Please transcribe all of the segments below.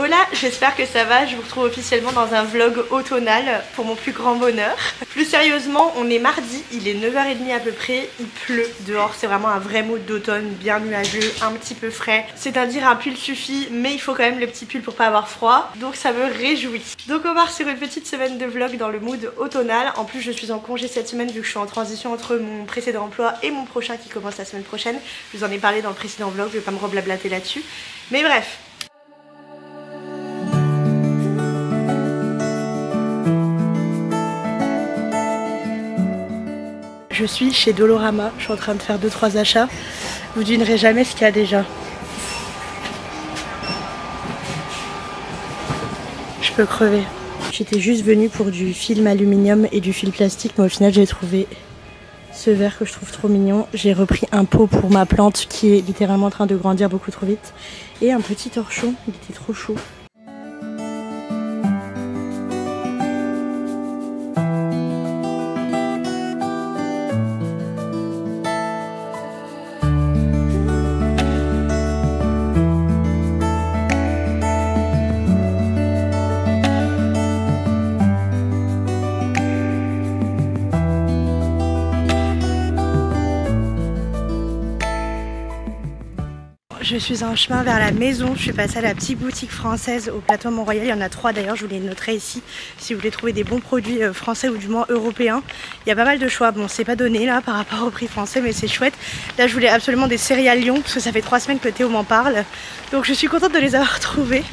Hola, j'espère que ça va, je vous retrouve officiellement dans un vlog automnal pour mon plus grand bonheur. Plus sérieusement, on est mardi, il est 9h30 à peu près, il pleut dehors, c'est vraiment un vrai mood d'automne, bien nuageux, un petit peu frais. C'est-à-dire un pull suffit, mais il faut quand même le petit pull pour pas avoir froid, donc ça me réjouit. Donc on part sur une petite semaine de vlog dans le mood automnal. En plus je suis en congé cette semaine vu que je suis en transition entre mon précédent emploi et mon prochain qui commence la semaine prochaine. Je vous en ai parlé dans le précédent vlog, je vais pas me reblablater là-dessus. Mais bref. Je suis chez Dolorama, je suis en train de faire 2-3 achats. Vous devinerez jamais ce qu'il y a déjà. Je peux crever. J'étais juste venue pour du film aluminium et du fil plastique, mais au final j'ai trouvé ce verre que je trouve trop mignon. J'ai repris un pot pour ma plante qui est littéralement en train de grandir beaucoup trop vite. Et un petit torchon, il était trop chaud. Je suis en chemin vers la maison, je suis passée à la petite boutique française au plateau Mont-Royal, il y en a 3 d'ailleurs, je vous les noterai ici si vous voulez trouver des bons produits français ou du moins européens. Il y a pas mal de choix, bon c'est pas donné là par rapport au prix français mais c'est chouette. Là je voulais absolument des céréales Lion parce que ça fait 3 semaines que Théo m'en parle, donc je suis contente de les avoir trouvées.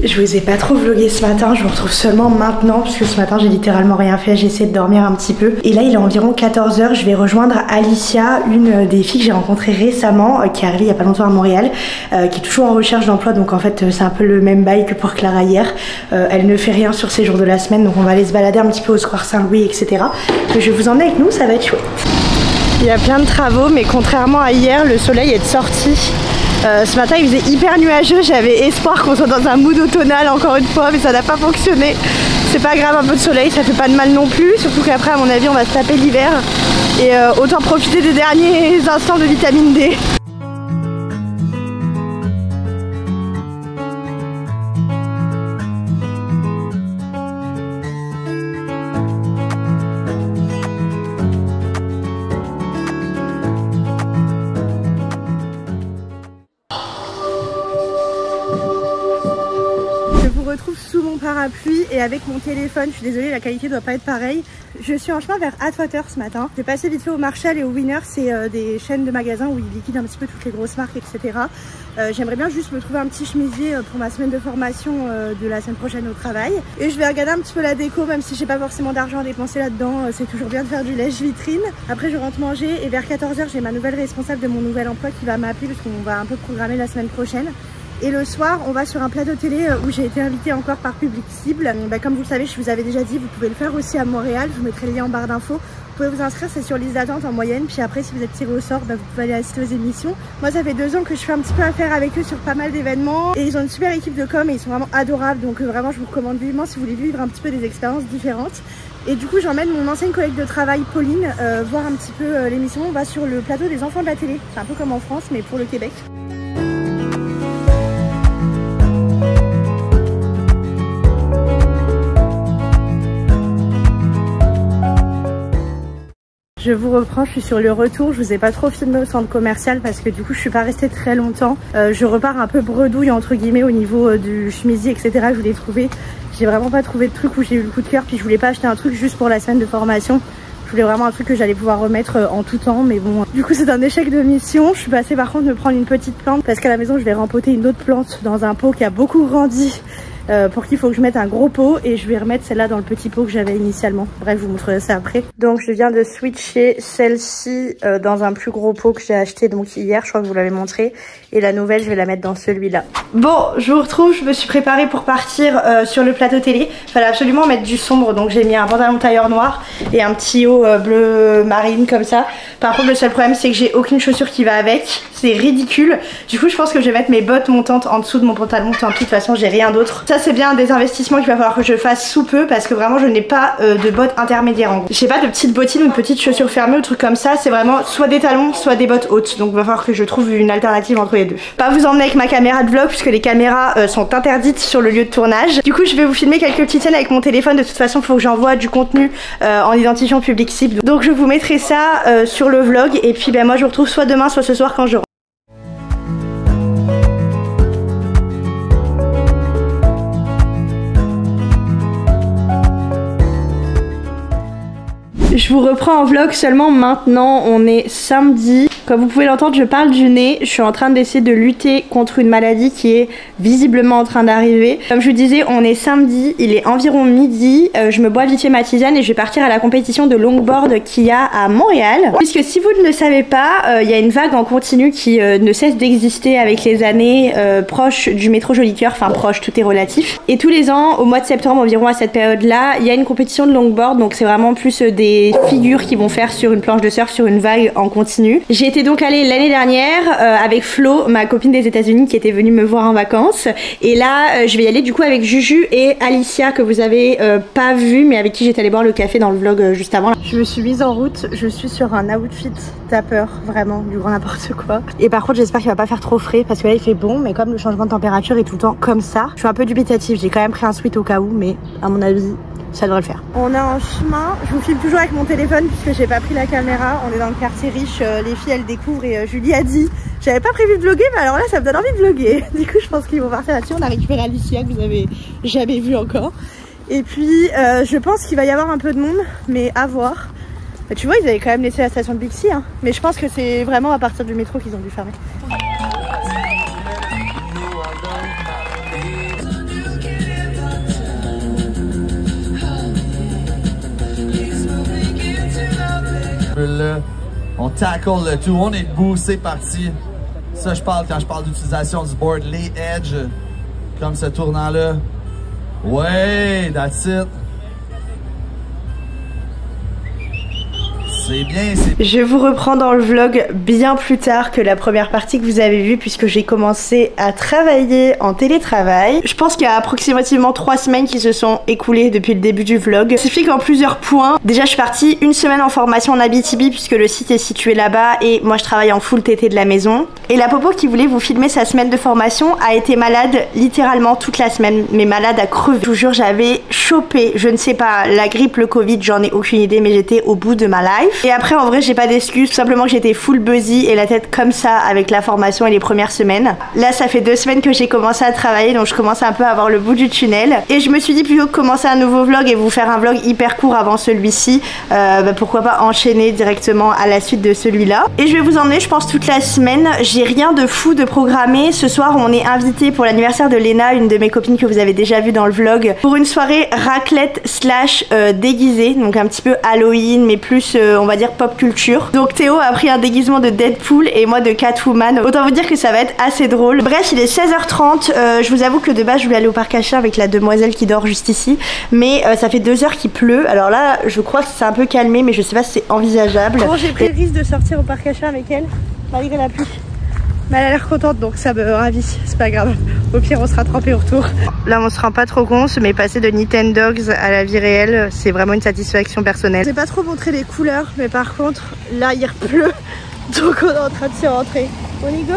Je vous ai pas trop vlogué ce matin, je vous retrouve seulement maintenant parce que ce matin j'ai littéralement rien fait, j'ai essayé de dormir un petit peu. Et là il est environ 14 h, je vais rejoindre Alicia, une des filles que j'ai rencontrées récemment, qui est arrivée il y a pas longtemps à Montréal, qui est toujours en recherche d'emploi, donc en fait c'est un peu le même bail que pour Clara hier. Elle ne fait rien sur ces jours de la semaine, donc on va aller se balader un petit peu au Square Saint-Louis, etc. Que je vais vous emmener avec nous, ça va être chouette. Il y a plein de travaux, mais contrairement à hier, le soleil est sorti. Ce matin il faisait hyper nuageux, j'avais espoir qu'on soit dans un mood automnal encore une fois, mais ça n'a pas fonctionné. C'est pas grave, un peu de soleil, ça fait pas de mal non plus, surtout qu'après à mon avis on va se taper l'hiver. Et autant profiter des derniers instants de vitamine D. Retrouve sous mon parapluie et avec mon téléphone, je suis désolée la qualité doit pas être pareille. Je suis en chemin vers Atwater ce matin. J'ai passé vite fait au Marshall et au Winner, c'est des chaînes de magasins où ils liquident un petit peu toutes les grosses marques, etc. J'aimerais bien juste me trouver un petit chemisier pour ma semaine de formation de la semaine prochaine au travail. Et je vais regarder un petit peu la déco, même si j'ai pas forcément d'argent à dépenser là-dedans, c'est toujours bien de faire du lèche-vitrine. Après je rentre manger et vers 14 h j'ai ma nouvelle responsable de mon nouvel emploi qui va m'appeler parce qu'on va un peu programmer la semaine prochaine. Et le soir, on va sur un plateau télé où j'ai été invitée encore par Public Cible. Comme vous le savez, je vous avais déjà dit, vous pouvez le faire aussi à Montréal. Je vous mettrai le lien en barre d'infos. Vous pouvez vous inscrire, c'est sur liste d'attente en moyenne. Puis après, si vous êtes tiré au sort, vous pouvez aller assister aux émissions. Moi, ça fait 2 ans que je fais un petit peu affaire avec eux sur pas mal d'événements. Et ils ont une super équipe de com et ils sont vraiment adorables. Donc vraiment, je vous recommande vivement si vous voulez vivre un petit peu des expériences différentes. Et du coup, j'emmène mon ancienne collègue de travail, Pauline, voir un petit peu l'émission. On va sur le plateau des enfants de la télé. C'est un peu comme en France, mais pour le Québec. Je vous reprends, je suis sur le retour, je vous ai pas trop filmé au centre commercial parce que du coup je suis pas restée très longtemps. Je repars un peu bredouille entre guillemets au niveau du chemisier, etc. Je voulais trouver, j'ai vraiment pas trouvé de truc où j'ai eu le coup de cœur, puis je voulais pas acheter un truc juste pour la semaine de formation. Je voulais vraiment un truc que j'allais pouvoir remettre en tout temps, mais bon, du coup c'est un échec de mission. Je suis passée par contre me prendre une petite plante parce qu'à la maison je vais rempoter une autre plante dans un pot qui a beaucoup grandi pour qui il faut que je mette un gros pot et je vais remettre celle-là dans le petit pot que j'avais initialement. Bref, je vous montrerai ça après. Donc je viens de switcher celle-ci dans un plus gros pot que j'ai acheté donc hier, je crois que vous l'avez montré. Et la nouvelle, je vais la mettre dans celui-là. Bon, je vous retrouve, je me suis préparée pour partir sur le plateau télé. Il fallait absolument mettre du sombre, donc j'ai mis un pantalon tailleur noir et un petit haut bleu marine comme ça. Par contre, le seul problème, c'est que j'ai aucune chaussure qui va avec. C'est ridicule. Du coup, je pense que je vais mettre mes bottes montantes en dessous de mon pantalon. Tant pis, de toute façon, j'ai rien d'autre. Ça, c'est bien des investissements qu'il va falloir que je fasse sous peu parce que vraiment, je n'ai pas de bottes intermédiaires en gros. J'ai pas de petites bottines ou de petites chaussures fermées ou trucs comme ça. C'est vraiment soit des talons, soit des bottes hautes. Donc, il va falloir que je trouve une alternative entre les deux. Pas vous emmener avec ma caméra de vlog puisque les caméras sont interdites sur le lieu de tournage. Du coup, je vais vous filmer quelques petites scènes avec mon téléphone. De toute façon, il faut que j'envoie du contenu en identifiant public cible. Donc, je vous mettrai ça sur le vlog. Et puis, ben, moi, je vous retrouve soit demain, soit ce soir quand je rentre. Je vous reprends en vlog seulement maintenant, on est samedi. Comme vous pouvez l'entendre, je parle du nez. Je suis en train d'essayer de lutter contre une maladie qui est visiblement en train d'arriver. Comme je vous disais, on est samedi, il est environ midi. Je me bois vite fait ma tisane et je vais partir à la compétition de longboard qu'il y a à Montréal. Puisque si vous ne le savez pas, il y a une vague en continu qui ne cesse d'exister avec les années proche du métro Joli Cœur. Enfin proche, tout est relatif. Et tous les ans, au mois de septembre environ à cette période-là, il y a une compétition de longboard. Donc c'est vraiment plus des figures qui vont faire sur une planche de surf sur une vague en continu. J'ai été donc allée l'année dernière avec Flo, ma copine des États-Unis qui était venue me voir en vacances. Et là, je vais y aller du coup avec Juju et Alicia que vous avez pas vu mais avec qui j'étais allée boire le café dans le vlog juste avant. Je me suis mise en route, je suis sur un outfit tapper, vraiment du grand n'importe quoi. Et par contre, j'espère qu'il va pas faire trop frais parce que là il fait bon, mais comme le changement de température est tout le temps comme ça, je suis un peu dubitative. J'ai quand même pris un sweat au cas où, mais à mon avis, ça devrait le faire. On est en chemin, je vous filme toujours avec mon téléphone puisque j'ai pas pris la caméra. On est dans le quartier riche, les filles elles découvrent et Julie a dit j'avais pas prévu de vlogger mais alors là ça me donne envie de vlogger. Du coup je pense qu'ils vont partir là-dessus. On a récupéré Alicia que vous avez jamais vue encore. Et puis je pense qu'il va y avoir un peu de monde mais à voir. Bah, tu vois ils avaient quand même laissé la station de Bixi hein. Mais je pense que c'est vraiment à partir du métro qu'ils ont dû fermer. Là, on tackle le tout, on est debout, c'est parti. Ça je parle quand je parle d'utilisation du board, les edges, comme ce tournant là. Ouais, that's it. C'est bien, c'est... Je vous reprends dans le vlog bien plus tard que la première partie que vous avez vue puisque j'ai commencé à travailler en télétravail. Je pense qu'il y a approximativement 3 semaines qui se sont écoulées depuis le début du vlog. Ça s'explique en plusieurs points. Déjà je suis partie une semaine en formation en Abitibi puisque le site est situé là-bas et moi je travaille en full TT de la maison. Et la popo qui voulait vous filmer sa semaine de formation a été malade littéralement toute la semaine, mais malade à crever. Je vous jure j'avais chopé, je ne sais pas, la grippe, le Covid, j'en ai aucune idée mais j'étais au bout de ma life. Et après en vrai j'ai pas d'excuses, tout simplement que j'étais full buzzy et la tête comme ça avec la formation et les premières semaines. Là ça fait 2 semaines que j'ai commencé à travailler donc je commence un peu à avoir le bout du tunnel. Et je me suis dit plutôt que commencer un nouveau vlog et vous faire un vlog hyper court avant celui-ci, pourquoi pas enchaîner directement à la suite de celui-là. Et je vais vous emmener je pense toute la semaine, j'ai rien de fou de programmé. Ce soir on est invité pour l'anniversaire de Léna, une de mes copines que vous avez déjà vu dans le vlog, pour une soirée raclette slash déguisée, donc un petit peu Halloween mais plus on va dire pop culture. Donc Théo a pris un déguisement de Deadpool et moi de Catwoman. Autant vous dire que ça va être assez drôle. Bref, il est 16h30. Je vous avoue que de base je voulais aller au parc à chiens avec la demoiselle qui dort juste ici. Mais ça fait 2 heures qu'il pleut. Alors là, je crois que c'est un peu calmé, mais je sais pas si c'est envisageable. Bon, j'ai pris le risque de sortir au parc à chiens avec elle, malgré la pluie. Mais elle a l'air contente donc ça me ravit, c'est pas grave. Au pire on sera trempé au retour. Là on se rend pas trop compte mais passer de Nintendogs à la vie réelle c'est vraiment une satisfaction personnelle. J'ai pas trop montré les couleurs mais par contre là il pleut donc on est en train de se rentrer. On y go?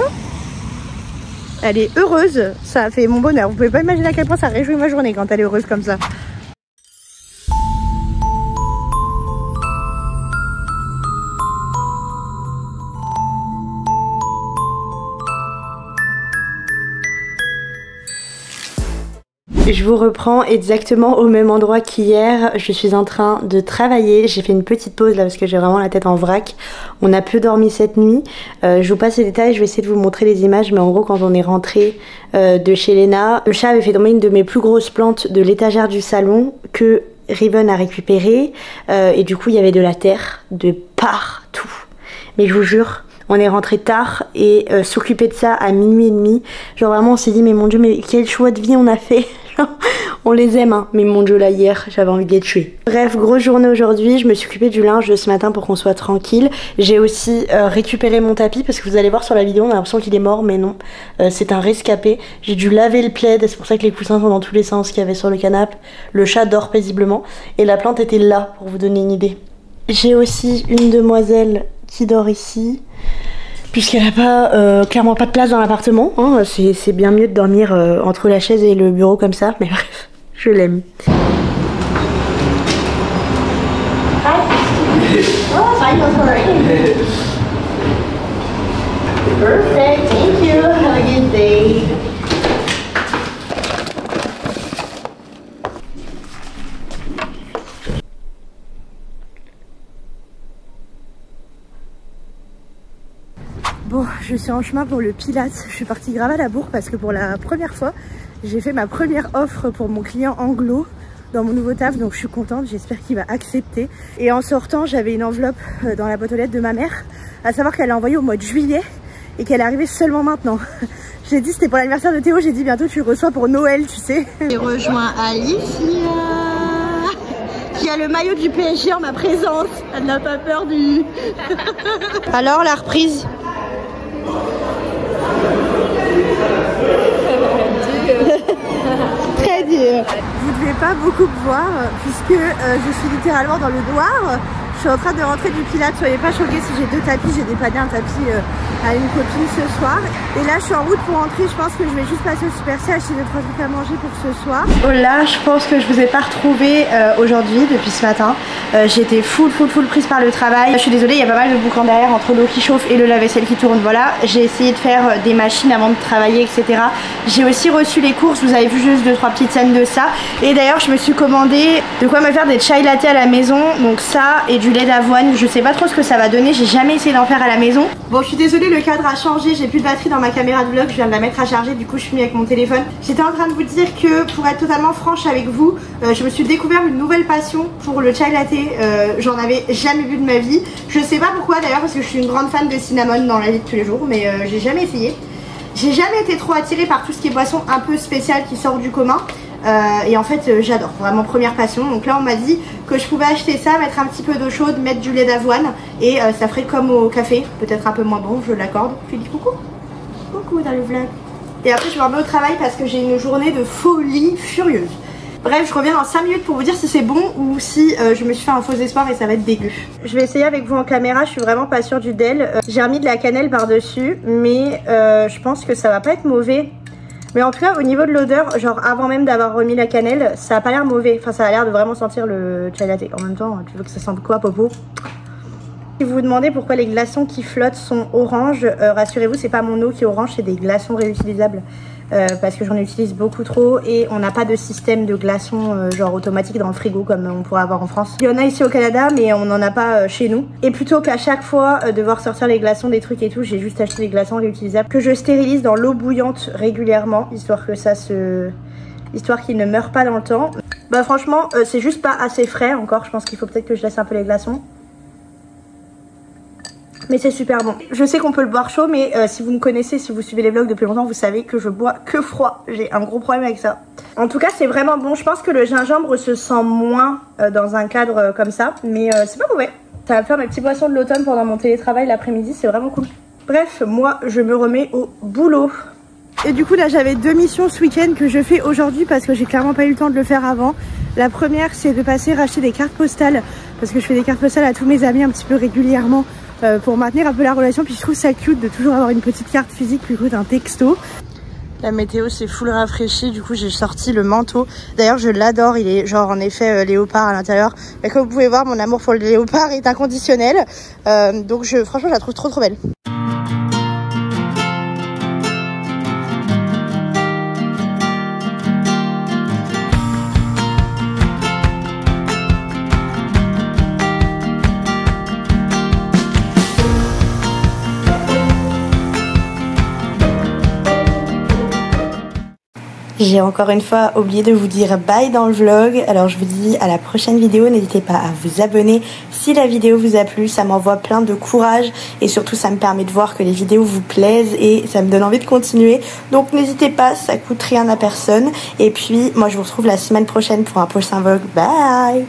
Elle est heureuse, ça fait mon bonheur. Vous pouvez pas imaginer à quel point ça réjouit ma journée quand elle est heureuse comme ça. Je vous reprends exactement au même endroit qu'hier. Je suis en train de travailler. J'ai fait une petite pause là parce que j'ai vraiment la tête en vrac. On a peu dormi cette nuit. Je vous passe les détails, je vais essayer de vous montrer les images. Mais en gros, quand on est rentré de chez Léna, le chat avait fait tomber une de mes plus grosses plantes de l'étagère du salon que Riven a récupéré. Et du coup, il y avait de la terre de partout. Mais je vous jure, on est rentré tard et s'occuper de ça à minuit et demi. Genre vraiment, on s'est dit, mais mon Dieu, mais quel choix de vie on a fait. On les aime hein, mais mon Dieu là hier j'avais envie de les tuer. Bref, grosse journée aujourd'hui, je me suis occupée du linge ce matin pour qu'on soit tranquille. J'ai aussi récupéré mon tapis parce que vous allez voir sur la vidéo on a l'impression qu'il est mort mais non, c'est un rescapé. J'ai dû laver le plaid, c'est pour ça que les coussins sont dans tous les sens qu'il y avait sur le canapé. Le chat dort paisiblement et la plante était là pour vous donner une idée. J'ai aussi une demoiselle qui dort ici. Puisqu'elle n'a pas, clairement pas de place dans l'appartement, hein. C'est bien mieux de dormir entre la chaise et le bureau comme ça, mais bref, je l'aime. Perfect, thank you, have a good day. Bon, je suis en chemin pour le Pilates. Je suis partie grave à la bourre parce que pour la première fois, j'ai fait ma première offre pour mon client anglo dans mon nouveau taf. Donc je suis contente, j'espère qu'il va accepter. Et en sortant, j'avais une enveloppe dans la boîte aux lettres de ma mère. À savoir qu'elle l'a envoyée au mois de juillet et qu'elle est arrivée seulement maintenant. J'ai dit c'était pour l'anniversaire de Théo, j'ai dit bientôt tu le reçois pour Noël, tu sais. J'ai rejoint Alicia qui a le maillot du PSG en ma présence. Elle n'a pas peur du... Alors la reprise? Très dur. Vous ne devez pas beaucoup me voir puisque je suis littéralement dans le noir. Je suis en train de rentrer du Pilates, soyez pas choqués si j'ai deux tapis, j'ai dépanné un tapis à une copine ce soir. Et là je suis en route pour rentrer, je pense que je vais juste passer au Super C acheter 2-3 trucs à manger pour ce soir. Oh là, je pense que je vous ai pas retrouvé aujourd'hui depuis ce matin. J'étais full prise par le travail. Je suis désolée, il y a pas mal de boucans derrière entre l'eau qui chauffe et le lave-vaisselle qui tourne. Voilà, j'ai essayé de faire des machines avant de travailler, etc. J'ai aussi reçu les courses, vous avez vu juste 2-3 petites scènes de ça. Et d'ailleurs je me suis commandé de quoi me faire des chai latte à la maison. Donc ça et du lait d'avoine, je sais pas trop ce que ça va donner, j'ai jamais essayé d'en faire à la maison. Bon, je suis désolée, le cadre a changé, j'ai plus de batterie dans ma caméra de vlog, je viens de la mettre à charger, du coup je suis mis avec mon téléphone. J'étais en train de vous dire que pour être totalement franche avec vous, je me suis découvert une nouvelle passion pour le chai latte. J'en avais jamais vu de ma vie. Je sais pas pourquoi d'ailleurs parce que je suis une grande fan de cinnamon dans la vie de tous les jours, mais j'ai jamais essayé. J'ai jamais été trop attirée par tout ce qui est boisson un peu spéciale qui sort du commun. Et en fait j'adore, vraiment première passion. Donc là on m'a dit que je pouvais acheter ça, mettre un petit peu d'eau chaude, mettre du lait d'avoine et ça ferait comme au café, peut-être un peu moins bon, je l'accorde. Tu dis coucou. Coucou dans le vlog. Et après je me remets au travail parce que j'ai une journée de folie furieuse. Bref, je reviens dans 5 minutes pour vous dire si c'est bon ou si je me suis fait un faux espoir et ça va être dégueu. Je vais essayer avec vous en caméra, je suis vraiment pas sûre du DEL. J'ai remis de la cannelle par dessus mais je pense que ça va pas être mauvais. Mais en tout cas au niveau de l'odeur, genre avant même d'avoir remis la cannelle, ça a pas l'air mauvais. Enfin ça a l'air de vraiment sentir le chai latte. En même temps, tu veux que ça sente quoi, Popo? Si vous vous demandez pourquoi les glaçons qui flottent sont orange, rassurez-vous, c'est pas mon eau qui est orange, c'est des glaçons réutilisables. Parce que j'en utilise beaucoup trop et on n'a pas de système de glaçons genre automatique dans le frigo comme on pourrait avoir en France. Il y en a ici au Canada mais on n'en a pas chez nous. Et plutôt qu'à chaque fois devoir sortir les glaçons, des trucs et tout, j'ai juste acheté des glaçons réutilisables que je stérilise dans l'eau bouillante régulièrement, histoire que ça se... histoire qu'ils ne meurent pas dans le temps. Bah franchement c'est juste pas assez frais encore, je pense qu'il faut peut-être que je laisse un peu les glaçons. Mais c'est super bon. Je sais qu'on peut le boire chaud, mais si vous me connaissez, si vous suivez les vlogs depuis longtemps, vous savez que je bois que froid. J'ai un gros problème avec ça. En tout cas, c'est vraiment bon. Je pense que le gingembre se sent moins dans un cadre comme ça, mais c'est pas mauvais. Ça va faire mes petites boissons de l'automne pendant mon télétravail l'après-midi, c'est vraiment cool. Bref, moi, je me remets au boulot. Et du coup, là, j'avais 2 missions ce week-end que je fais aujourd'hui parce que j'ai clairement pas eu le temps de le faire avant. La première, c'est de passer racheter des cartes postales parce que je fais des cartes postales à tous mes amis un petit peu régulièrement. Pour maintenir un peu la relation, puis je trouve ça cute de toujours avoir une petite carte physique plutôt d'un texto. La météo c'est full rafraîchi, du coup j'ai sorti le manteau. D'ailleurs je l'adore, il est genre en effet léopard à l'intérieur. Mais comme vous pouvez voir, mon amour pour le léopard est inconditionnel. Donc franchement je la trouve trop belle. J'ai encore une fois oublié de vous dire bye dans le vlog, alors je vous dis à la prochaine vidéo. N'hésitez pas à vous abonner si la vidéo vous a plu, ça m'envoie plein de courage et surtout ça me permet de voir que les vidéos vous plaisent et ça me donne envie de continuer. Donc n'hésitez pas, ça coûte rien à personne. Et puis moi je vous retrouve la semaine prochaine pour un prochain vlog. Bye!